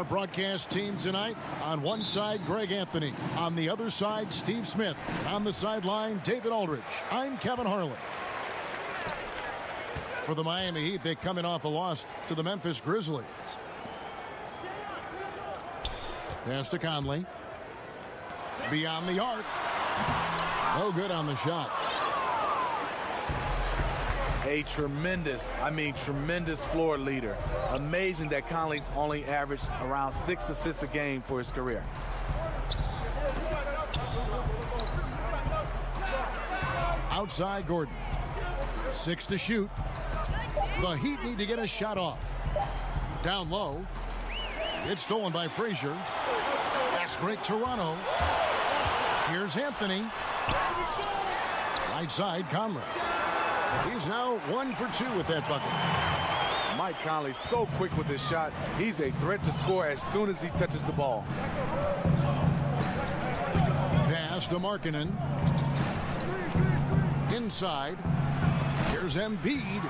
Our broadcast team tonight, on one side, Greg Anthony. On the other side, Steve Smith. On the sideline, David Aldridge. I'm Kevin Harlan. For the Miami Heat, they're coming off a loss to the Memphis Grizzlies. Pass to Conley. Beyond the arc. No good on the shot. A tremendous floor leader. Amazing that Conley's only averaged around 6 assists a game for his career. Outside Gordon. 6 to shoot. The Heat need to get a shot off. Down low. It's stolen by Frazier. Fast break Toronto. Here's Anthony. Right side Conley. He's now 1 for 2 with that bucket. Mike Conley so quick with his shot. He's a threat to score as soon as he touches the ball. Pass to Markkanen. Inside. Here's Embiid.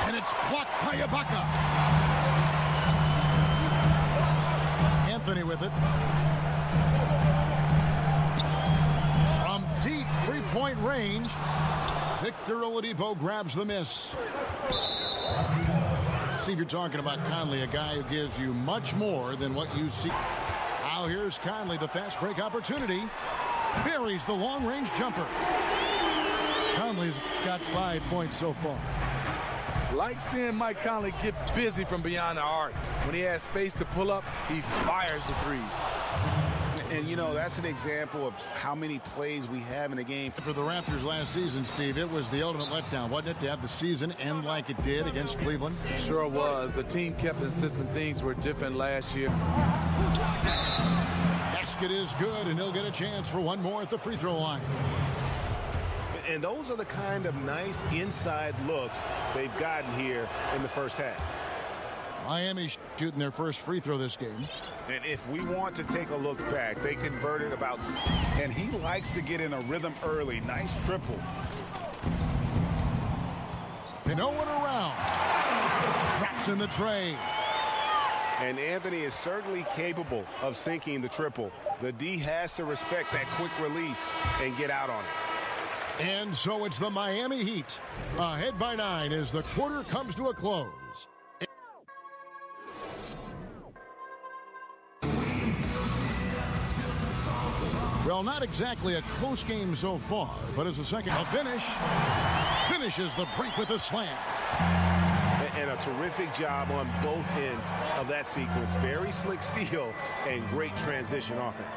And it's blocked by Ibaka. Anthony with it. From deep three-point range, Victor Oladipo grabs the miss. Steve, you're talking about Conley, a guy who gives you much more than what you see. Now here's Conley, the fast break opportunity. Buries the long-range jumper. Conley's got 5 points so far. Like seeing Mike Conley get busy from beyond the arc. When he has space to pull up, he fires the threes. And, you know, that's an example of how many plays we have in a game. For the Raptors last season, Steve, it was the ultimate letdown, wasn't it, to have the season end like it did against Cleveland? Sure was. The team kept insisting things were different last year. Basket is good, and he'll get a chance for one more at the free throw line. And those are the kind of nice inside looks they've gotten here in the first half. Miami shooting their first free throw this game. And if we want to take a look back, they converted about... And he likes to get in a rhythm early. Nice triple. No one around. Drops in the tray. And Anthony is certainly capable of sinking the triple. The D has to respect that quick release and get out on it. And so it's the Miami Heat. Ahead by 9 as the quarter comes to a close. Well, not exactly a close game so far, but as a second, a finish. Finishes the break with a slam. And a terrific job on both ends of that sequence. Very slick steal and great transition offense.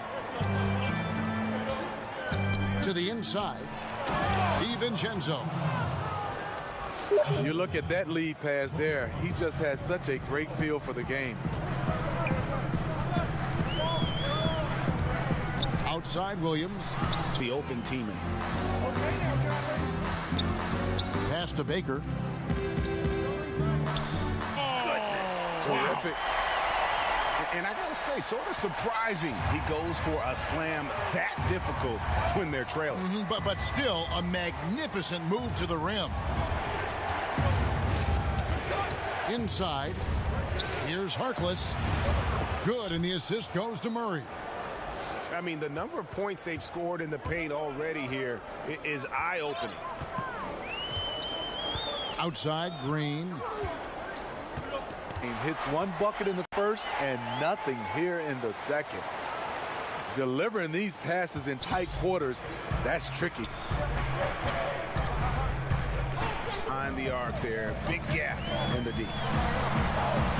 To the inside, DiVincenzo. You look at that lead pass there. He just has such a great feel for the game. Outside Williams. The open teammate. Pass to Baker. Terrific. And I gotta say, sort of surprising he goes for a slam that difficult when they're trailing. But still a magnificent move to the rim. Inside, here's Harkless. Good, and the assist goes to Murray. I mean, the number of points they've scored in the paint already here is eye-opening. Outside, Green. He hits one bucket in the first and nothing here in the second. Delivering these passes in tight quarters, that's tricky. On the arc there, big gap in the D.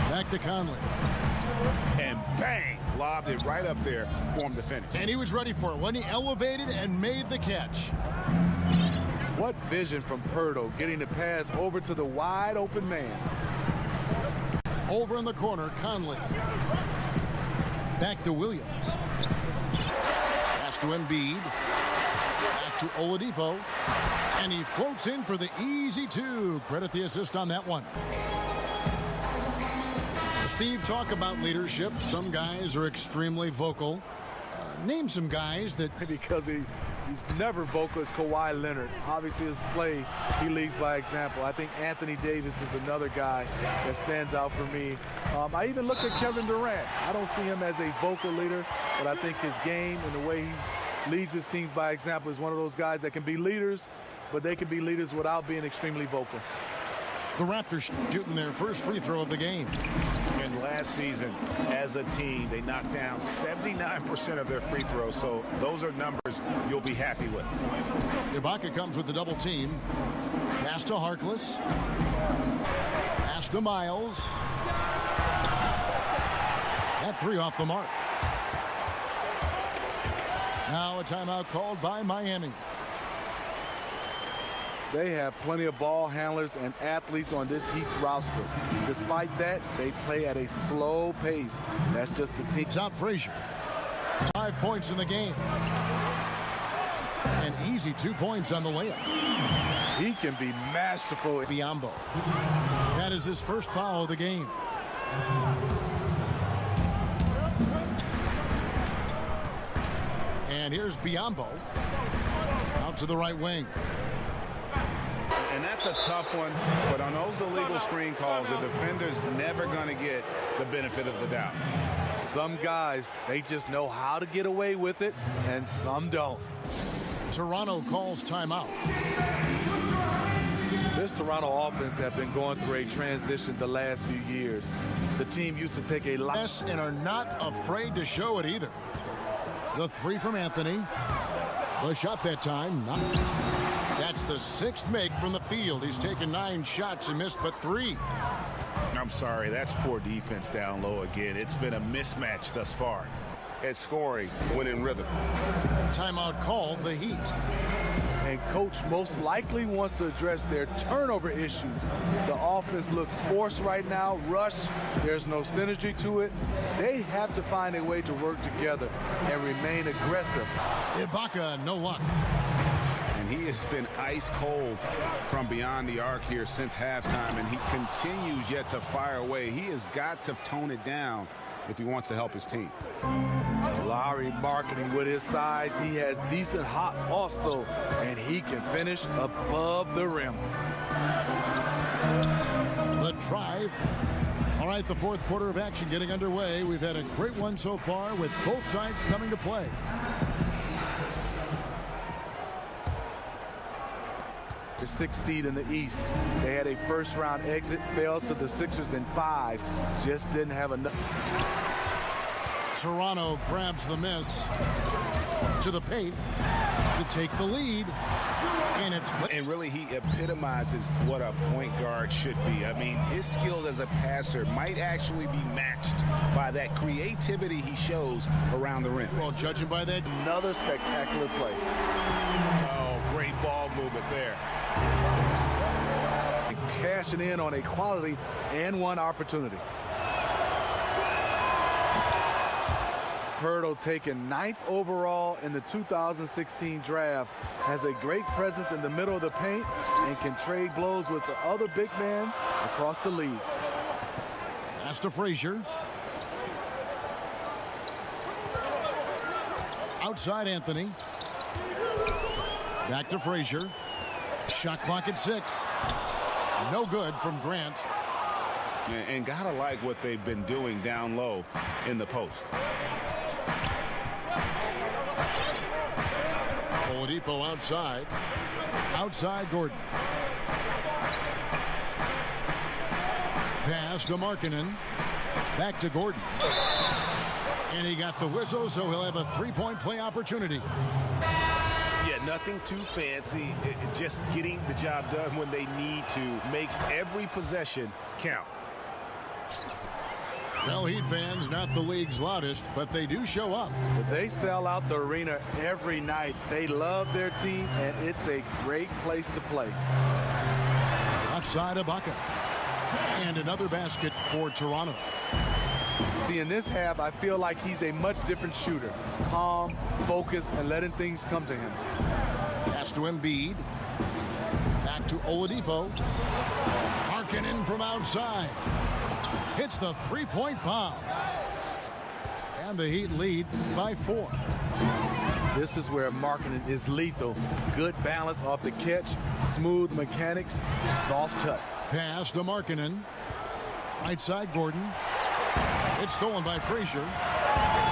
Back to Conley. And bang! Lobbed it right up there for him to finish. And he was ready for it when he elevated and made the catch. What vision from Pirtle, getting the pass over to the wide open man. Over in the corner, Conley. Back to Williams. Pass to Embiid. Back to Oladipo. And he floats in for the easy two. Credit the assist on that one. Steve, talk about leadership. Some guys are extremely vocal. Name some guys that... Because he he's never vocal as Kawhi Leonard. Obviously, his play, he leads by example. I think Anthony Davis is another guy that stands out for me. I even looked at Kevin Durant. I don't see him as a vocal leader, but I think his game and the way he leads his teams by example is one of those guys that can be leaders, but they can be leaders without being extremely vocal. The Raptors shooting their first free throw of the game. And last season, as a team, they knocked down 79% of their free throws, so those are numbers you'll be happy with. Ibaka comes with the double team. Pass to Harkless. Pass to Miles. That three off the mark. Now a timeout called by Miami. They have plenty of ball handlers and athletes on this Heat's roster. Despite that, they play at a slow pace. That's just the team. Top Frazier. 5 points in the game. An easy 2 points on the layup. He can be masterful. Biyombo. That is his first foul of the game. And here's Biyombo. Out to the right wing. And that's a tough one, but on those illegal screen calls, the defender's never going to get the benefit of the doubt. Some guys, they just know how to get away with it, and some don't. Toronto calls timeout. This Toronto offense have been going through a transition the last few years. The team used to take a lot And are not afraid to show it either. The three from Anthony. The shot that time, not. That's the sixth make from the field. He's taken 9 shots and missed but 3. I'm sorry, that's poor defense down low again. It's been a mismatch thus far at scoring when in rhythm. Timeout called the Heat. And coach most likely wants to address their turnover issues. The offense looks forced right now, rush. There's no synergy to it. They have to find a way to work together and remain aggressive. Ibaka, no luck. And he has been ice cold from beyond the arc here since halftime, and he continues yet to fire away. He has got to tone it down if he wants to help his team. Lowry marketing with his size. He has decent hops also, and he can finish above the rim. The drive. All right, the fourth quarter of action getting underway. We've had a great one so far with both sides coming to play. The 6th seed in the East. They had a first-round exit, fell to the Sixers in 5. Just didn't have enough. Toronto grabs the miss to the paint to take the lead. And really, he epitomizes what a point guard should be. I mean, his skills as a passer might actually be matched by that creativity he shows around the rim. Well, judging by that, Another spectacular play. Oh, great ball movement there. Cashing in on a quality and one opportunity. Hurdle taken 9th overall in the 2016 draft, has a great presence in the middle of the paint and can trade blows with the other big man across the league. pass to Frazier. Outside Anthony. Back to Frazier. Shot clock at 6. No good from Grant. And gotta like what they've been doing down low in the post. Oladipo outside. Outside Gordon. Pass to Markkanen. Back to Gordon. And he got the whistle, so he'll have a three-point play opportunity. Yeah, nothing too fancy. Just getting the job done when they need to. Make every possession count. Well, Heat fans, not the league's loudest, but they do show up. They sell out the arena every night. They love their team, and it's a great place to play. Outside Ibaka. And another basket for Toronto. See, in this half, I feel like he's a much different shooter. Calm, focused, and letting things come to him. Pass to Embiid. Back to Oladipo. Markkanen from outside. Hits the three-point bomb. And the Heat lead by 4. This is where marketing is lethal. Good balance off the catch, smooth mechanics, soft touch. Pass to Markkanen. Right side, Gordon. It's stolen by Frazier.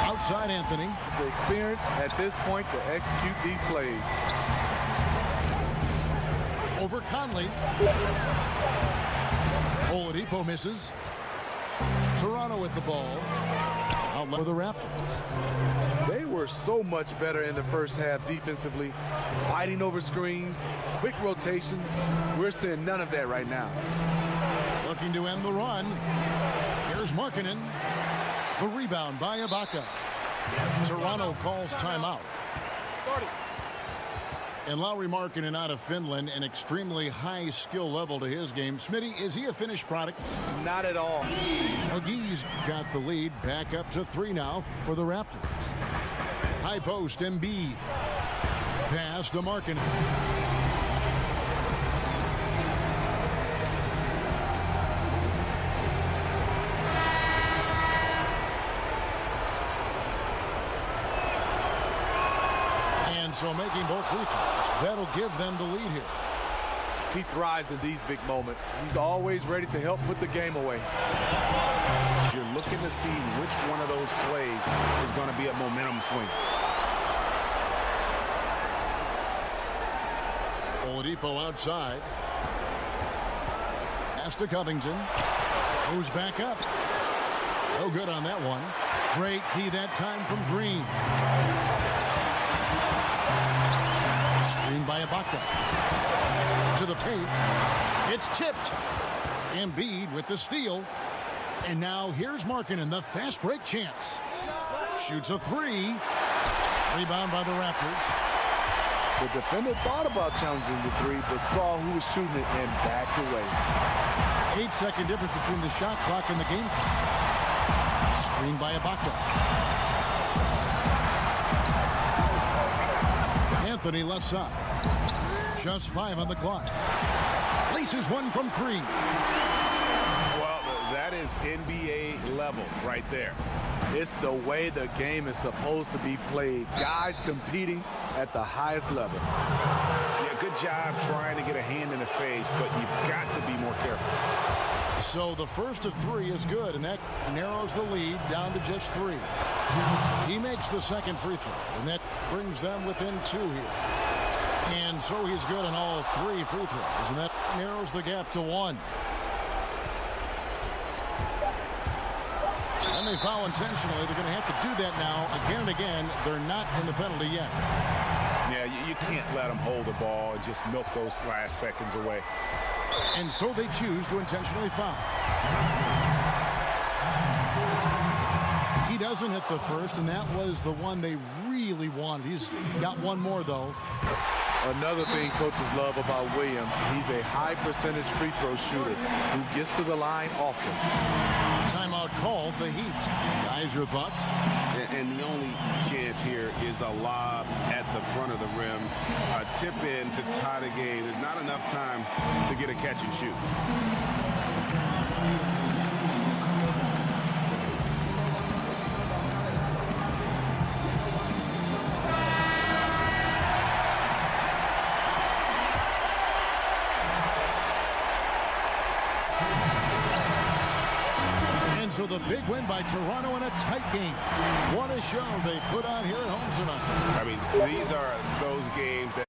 Outside, Anthony. It's the experience at this point to execute these plays. Over Conley. Oladipo misses. Toronto with the ball. Outlet for the Raptors. They were so much better in the first half defensively, fighting over screens, quick rotations. We're seeing none of that right now. Looking to end the run. Here's Markkanen. The rebound by Ibaka. Toronto calls timeout. And Lauri Markkanen out of Finland, an extremely high skill level to his game. Smitty, is he a finished product? Not at all. Aggies got the lead, back up to 3 now for the Raptors. High post, Embiid. Pass to Markkanen. So making both free throws. That'll give them the lead here. He thrives in these big moments. He's always ready to help put the game away. You're looking to see which one of those plays is going to be a momentum swing. Oladipo outside. Pass to Covington. Goes back up. No good on that one. Great tee that time from Green. Screen by Ibaka. To the paint. It's tipped. Embiid with the steal. And now here's Markkanen, the fast break chance. Shoots a 3. Rebound by the Raptors. The defender thought about challenging the 3, but saw who was shooting it and backed away. 8-second difference between the shot clock and the game clock. Screen by Ibaka. Anthony left side. Just 5 on the clock. Laces one from 3. Well, that is NBA level right there. It's the way the game is supposed to be played. Guys competing at the highest level. Yeah, good job trying to get a hand in the face, but you've got to be more careful. So the first of 3 is good, and that narrows the lead down to just 3. He makes the second free throw, and that brings them within 2 here. And so he's good on all 3 free throws, and that narrows the gap to 1. And they foul intentionally. They're going to have to do that now again and again. They're not in the penalty yet. Yeah, you can't let them hold the ball and just milk those last seconds away. And so they choose to intentionally foul. He doesn't hit the first, and that was the one they really wanted. He's got one more, though. Another thing coaches love about Williams, he's a high percentage free throw shooter who gets to the line often. Timeout called, the Heat. Guys, your thoughts? And the only chance here is a lob at the front of the rim. A tip in to tie the game. There's not enough time to get a catch and shoot. So the big win by Toronto in a tight game. What a show they put on here at home tonight. I mean, these are those games that